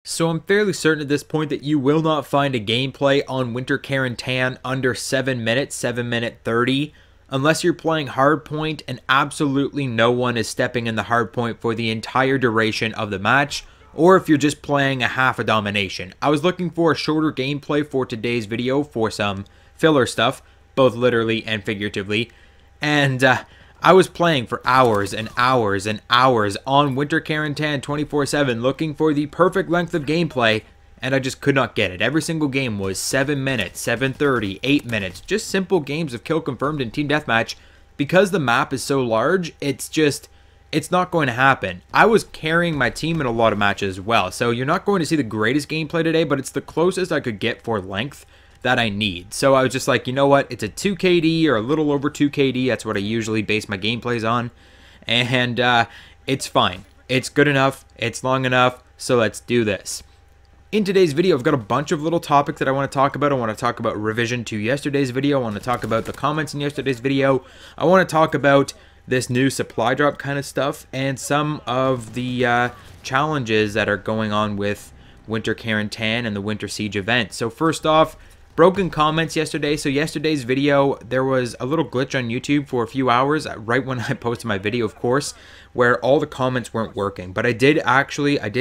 So I'm fairly certain at this point that you will not find a gameplay on Winter Quarantine under 7 minutes, 7 minute 30, unless you're playing hardpoint and absolutely no one is stepping in the hardpoint for the entire duration of the match, or if you're just playing a half a domination. I was looking for a shorter gameplay for today's video for some filler stuff, both literally and figuratively, and I was playing for hours and hours and hours on Winter Quarantine 24/7 looking for the perfect length of gameplay, and I just could not get it. Every single game was 7 minutes, 7:30, 8 minutes, just simple games of kill confirmed and team deathmatch. Because the map is so large, it's not going to happen. I was carrying my team in a lot of matches as well, so you're not going to see the greatest gameplay today, but it's the closest I could get for length that I need. So I was just like, you know what, it's a 2 KD or a little over 2 KD. That's what I usually base my gameplays on, and it's fine. It's good enough, it's long enough, so let's do this. In today's video, I've got a bunch of little topics that I want to talk about. I want to talk about revision to yesterday's video. I want to talk about the comments in yesterday's video. I want to talk about this new supply drop kind of stuff and some of the challenges that are going on with Winter Quarantine and the Winter Siege event. So first off, broken comments yesterday. So yesterday's video, there was a little glitch on YouTube for a few hours, right when I posted my video, of course, where all the comments weren't working. But I did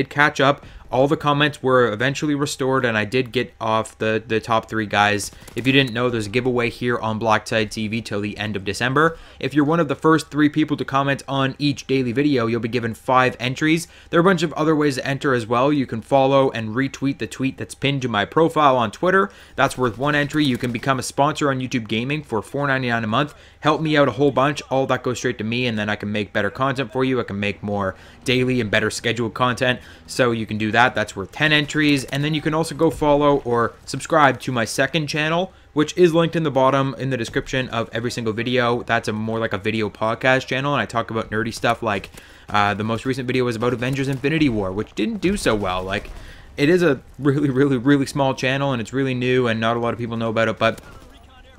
catch up. All the comments were eventually restored, and I did get off the top 3 guys. If you didn't know, there's a giveaway here on BlackTideTV till the end of December. If you're one of the first 3 people to comment on each daily video, you'll be given 5 entries. There are a bunch of other ways to enter as well. You can follow and retweet the tweet that's pinned to my profile on Twitter. That's worth 1 entry. You can become a sponsor on YouTube Gaming for $4.99 a month. Help me out a whole bunch. All that goes straight to me, and then I can make better content for you. I can make more daily and better scheduled content, so you can do that. That's worth 10 entries. And then you can also go follow or subscribe to my second channel, which is linked in the bottom in the description of every single video. That's more like a video podcast channel, and I talk about nerdy stuff. Like the most recent video was about Avengers Infinity War, which didn't do so well. Like, it is a really small channel, and it's really new, and not a lot of people know about it, but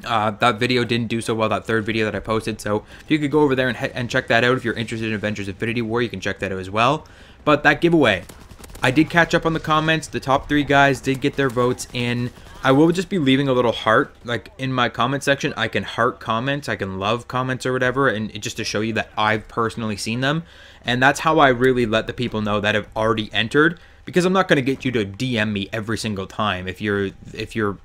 that video didn't do so well, that third video that I posted. So if you could go over there and check that out. If you're interested in Avengers Infinity War, you can check that out as well. But that giveaway, I did catch up on the comments. The top 3 guys did get their votes in. I will just be leaving a little heart, like in my comment section. I can heart comments, I can love comments or whatever, and just to show you that I've personally seen them. And that's how I really let the people know that have already entered, because I'm not going to get you to DM me every single time. If you're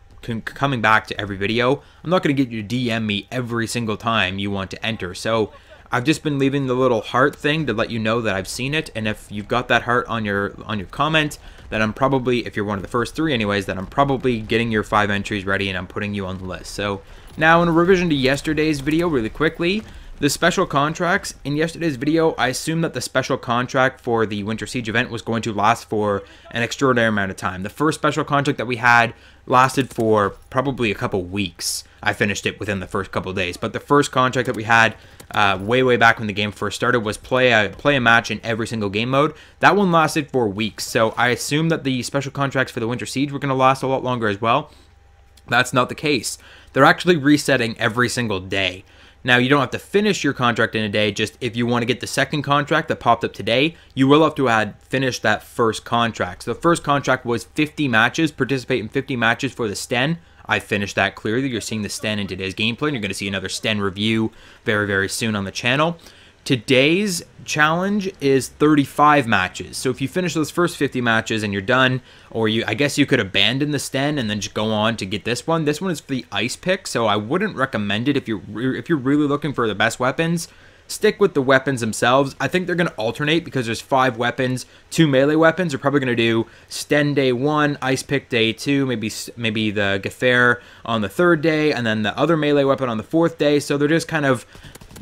coming back to every video, I'm not going to get you to DM me every single time you want to enter. So I've just been leaving the little heart thing to let you know that I've seen it, and if you've got that heart on your comment, then I'm probably, if you're one of the first 3 anyways, then I'm probably getting your 5 entries ready and I'm putting you on the list. So now, in a revision to yesterday's video really quickly, the special contracts. In yesterday's video, I assumed that the special contract for the Winter Siege event was going to last for an extraordinary amount of time. The first special contract that we had lasted for probably a couple weeks. I finished it within the first couple days, but the first contract that we had way back when the game first started was play a match in every single game mode. That one lasted for weeks, so I assumed that the special contracts for the Winter Siege were going to last a lot longer as well. That's not the case. They're actually resetting every single day. Now, you don't have to finish your contract in a day. Just if you want to get the second contract that popped up today, you will have to have finished that first contract. So the first contract was 50 matches, participate in 50 matches for the Sten. I finished that clearly. You're seeing the Sten in today's gameplay, and you're going to see another Sten review very soon on the channel. Today's challenge is 35 matches. So if you finish those first 50 matches and you're done, or I guess you could abandon the Sten and then just go on to get this one. This one is for the ice pick, so I wouldn't recommend it if you're really looking for the best weapons. Stick with the weapons themselves. I think they're going to alternate because there's 5 weapons. 2 melee weapons are probably going to do Sten day 1, ice pick day 2, maybe the Gefair on the 3rd day, and then the other melee weapon on the 4th day. So they're just kind of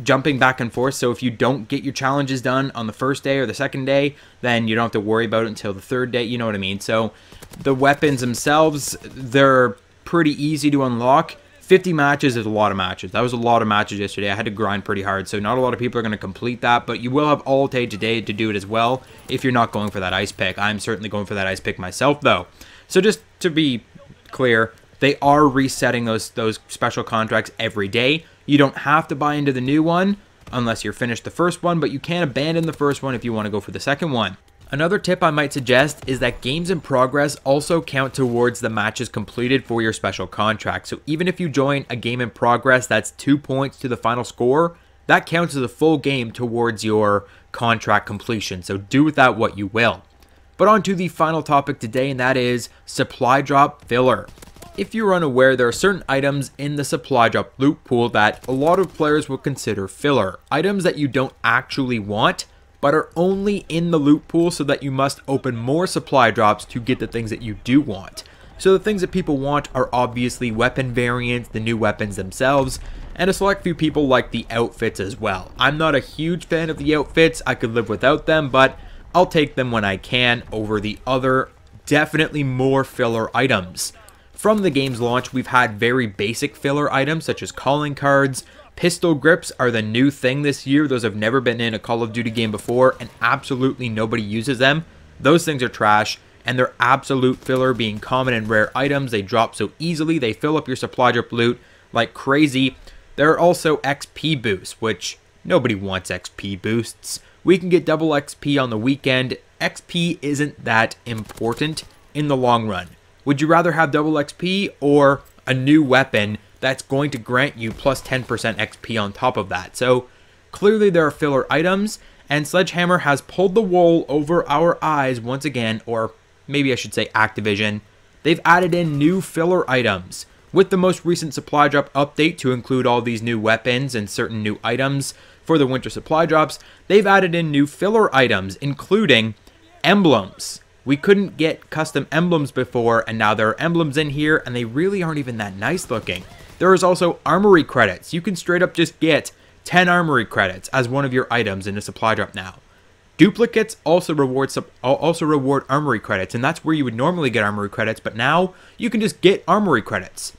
jumping back and forth. So if you don't get your challenges done on the 1st day or the 2nd day, then you don't have to worry about it until the 3rd day. You know what I mean? So the weapons themselves, they're pretty easy to unlock. 50 matches is a lot of matches. That was a lot of matches yesterday. I had to grind pretty hard, so not a lot of people are going to complete that, but you will have all day today to do it as well if you're not going for that ice pick. I'm certainly going for that ice pick myself, though. So just to be clear, they are resetting those special contracts every day. You don't have to buy into the new one unless you're finished the first one, but you can abandon the first one if you want to go for the second one. Another tip I might suggest is that games in progress also count towards the matches completed for your special contract. So even if you join a game in progress that's 2 points to the final score, that counts as a full game towards your contract completion. So do with that what you will. But on to the final topic today, and that is supply drop filler. If you're unaware, there are certain items in the supply drop loot pool that a lot of players will consider filler. Items that you don't actually want, but are only in the loot pool so that you must open more supply drops to get the things that you do want. So the things that people want are obviously weapon variants, the new weapons themselves, and a select few people like the outfits as well. I'm not a huge fan of the outfits, I could live without them, but I'll take them when I can over the other, definitely more filler items. From the game's launch, we've had very basic filler items such as calling cards. Pistol grips are the new thing this year. Those have never been in a Call of Duty game before, and absolutely nobody uses them. Those things are trash, and they're absolute filler, being common and rare items. They drop so easily, they fill up your supply drop loot like crazy. There are also XP boosts, which nobody wants XP boosts. We can get double XP on the weekend. XP isn't that important in the long run. Would you rather have double XP or a new weapon that's going to grant you plus 10% XP on top of that? So clearly there are filler items, and Sledgehammer has pulled the wool over our eyes once again, or maybe I should say Activision. They've added in new filler items. With the most recent supply drop update to include all these new weapons and certain new items for the winter supply drops, they've added in new filler items, including emblems. We couldn't get custom emblems before, and now there are emblems in here, and they really aren't even that nice looking. There is also armory credits. You can straight up just get 10 armory credits as one of your items in a supply drop now. Duplicates also reward armory credits, and that's where you would normally get armory credits, but now you can just get armory credits.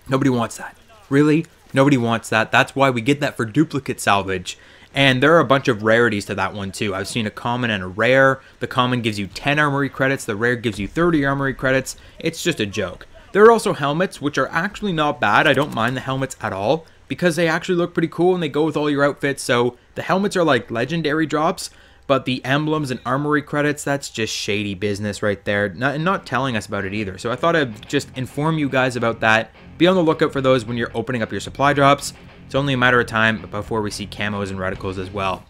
Nobody wants that. Really? Nobody wants that. That's why we get that for duplicate salvage. And there are a bunch of rarities to that one too. I've seen a common and a rare. The common gives you 10 armory credits. The rare gives you 30 armory credits. It's just a joke. There are also helmets, which are actually not bad. I don't mind the helmets at all, because they actually look pretty cool and they go with all your outfits. So the helmets are like legendary drops, but the emblems and armory credits, that's just shady business right there. Not telling us about it either. So I thought I'd just inform you guys about that. Be on the lookout for those when you're opening up your supply drops. It's only a matter of time before we see camos and reticles as well.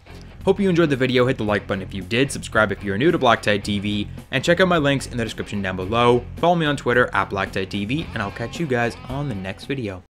Hope you enjoyed the video. Hit the like button if you did, subscribe if you're new to BlackTideTV, and check out my links in the description down below. Follow me on Twitter at BlackTideTV, and I'll catch you guys on the next video.